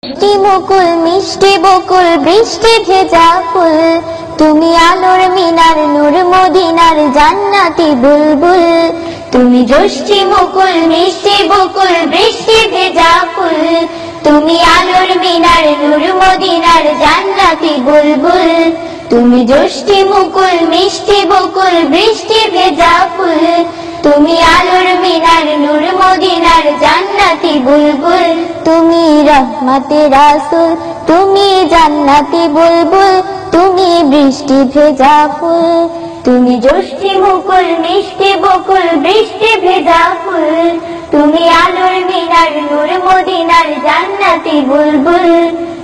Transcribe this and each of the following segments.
মিষ্টি মুকুল মিষ্টি বকুল বৃষ্টি ভেজা ফুল, তুমি আলোর মিনার নূর মদিনার জান্নাতি বুলবুল। তুমি জ্যোষ্ঠী মুকুল মিষ্টি বকুল বৃষ্টি ভেজা ফুল, তুমি আলোর মিনার নূর মদিনার জান্নাতি বুলবুল। তুমি জ্যোষ্ঠী মুকুল মিষ্টি বকুল বৃষ্টি ভেজা ফুল, তুমি আলোর মিনার নূর মদিনার জান্নাতি বুলবুল। তুমি রহমতে রাসূল তুমি জান্নাতি বুলবুল, তুমি বৃষ্টি ভেজা ফুল। তুমি জ্যোষ্ঠী মুকুল মিষ্টি বকুল বৃষ্টি ভেজা ফুল, তুমি আলোর মিনার নূর মদিনার জান্নাতি বুলবুল।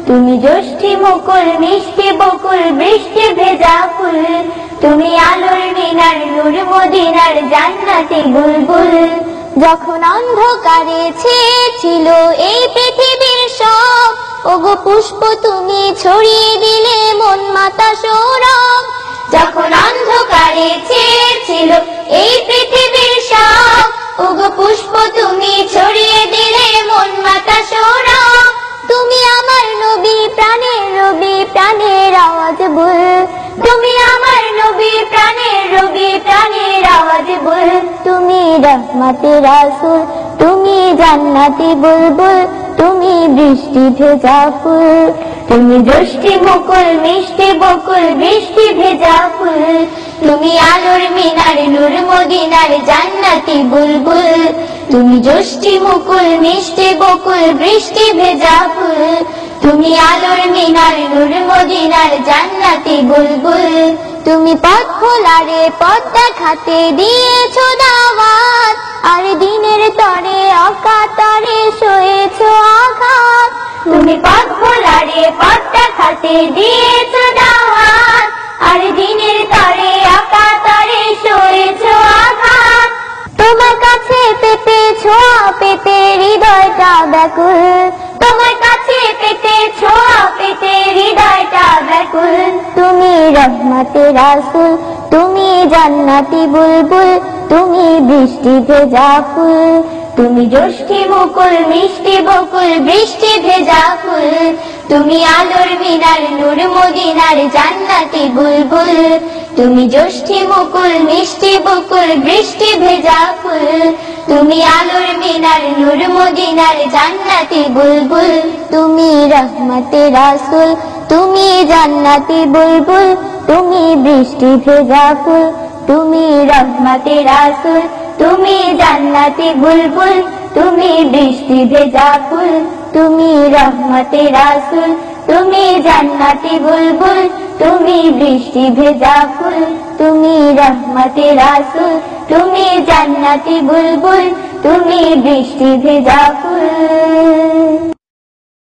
তুমি জ্যোষ্ঠী মুকুল মিষ্টি বকুল বৃষ্টি ভেজা ফুল, তুমি আলোর মিনার নূর মদিনার জান্নাতি বুলবুল। যখন অন্ধকারে ছেয়েছিল এই পৃথিবীর সব, ওগো পুষ্প তুমি ছড়িয়ে দিলে মন মাতা সৌরভ। যখন অন্ধকারে ছেয়েছিল এই পৃথিবীর সব, ওগো পুষ্প তুমি ছড়িয়ে দিলে মন মাতা সৌরভ। তুমি আমার নবী প্রাণের রবি প্রাণের আওয়াজ বল, তুমি আমার নবী প্রাণের রবি প্রাণের আওয়াজ বল। তুমি রহমতে রাসূল তুমি জান্নাতি বুলবুল, তুমি বৃষ্টি ভেজা ফুল। তুমি জ্যোষ্ঠী মুকুল মিষ্টি বকুল বৃষ্টি ভেজা ফুল, তুমি আলোর মিনার নূর মদিনার জান্নাতি বুলবুল। তুমি জ্যোষ্ঠী মুকুল মিষ্টি বকুল বৃষ্টি ভেজা ফুল, তুমি আলোর মিনার নূর মদিনার জান্নাতি বুলবুল। তুমি পথ খোলারে পথ দেখাতে দিয়েছো দাওয়াত, আর দিনের তরে অকাতরে সয়েছো আঘাত। তুমি পথ খোলারে পথ দেখাতে দিয়েছো দাওয়াত, আর দিনের তরে অকাতরে সয়েছো আঘাত। তোমার কাছে পেতে ছোঁয়া পেতে হৃদয়টা ব্যাকুল, তোমার কাছে পেতে ছোঁয়া পেতে হৃদয়টা ব্যাকুল। তুমি রহমতে রাসূল তুমি জান্নাতি বুলবুল, তুমি বৃষ্টি ভেজা ফুল। তুমি জ্যোষ্ঠী মুকুল মিষ্টি বকুল বৃষ্টি ভেজা ফুল, তুমি আলোর মিনার নূর মদিনার জান্নাতি বুলবুল। তুমি জ্যোষ্ঠী মুকুল মিষ্টি বকুল বৃষ্টি ভেজা ফুল, তুমি আলোর মিনার নূর মদিনার জান্নাতি বুলবুল। তুমি রহমতে রাসূল তুমি জান্নাতি বুলবুল, তুমি বৃষ্টি ভেজা ফুল। তুমি রহমতে রাসূল তুমি জান্নাতি বুলবুল, তুমি বৃষ্টি ভেজা ফুল। তুমি রহমতে রাসূল তুমি জান্নাতি বুলবুল, তুমি বৃষ্টি ভেজা ফুল। তুমি রহমতে রাসূল তুমি জান্নাতি বুলবুল, তুমি বৃষ্টি ভেজা ফুল।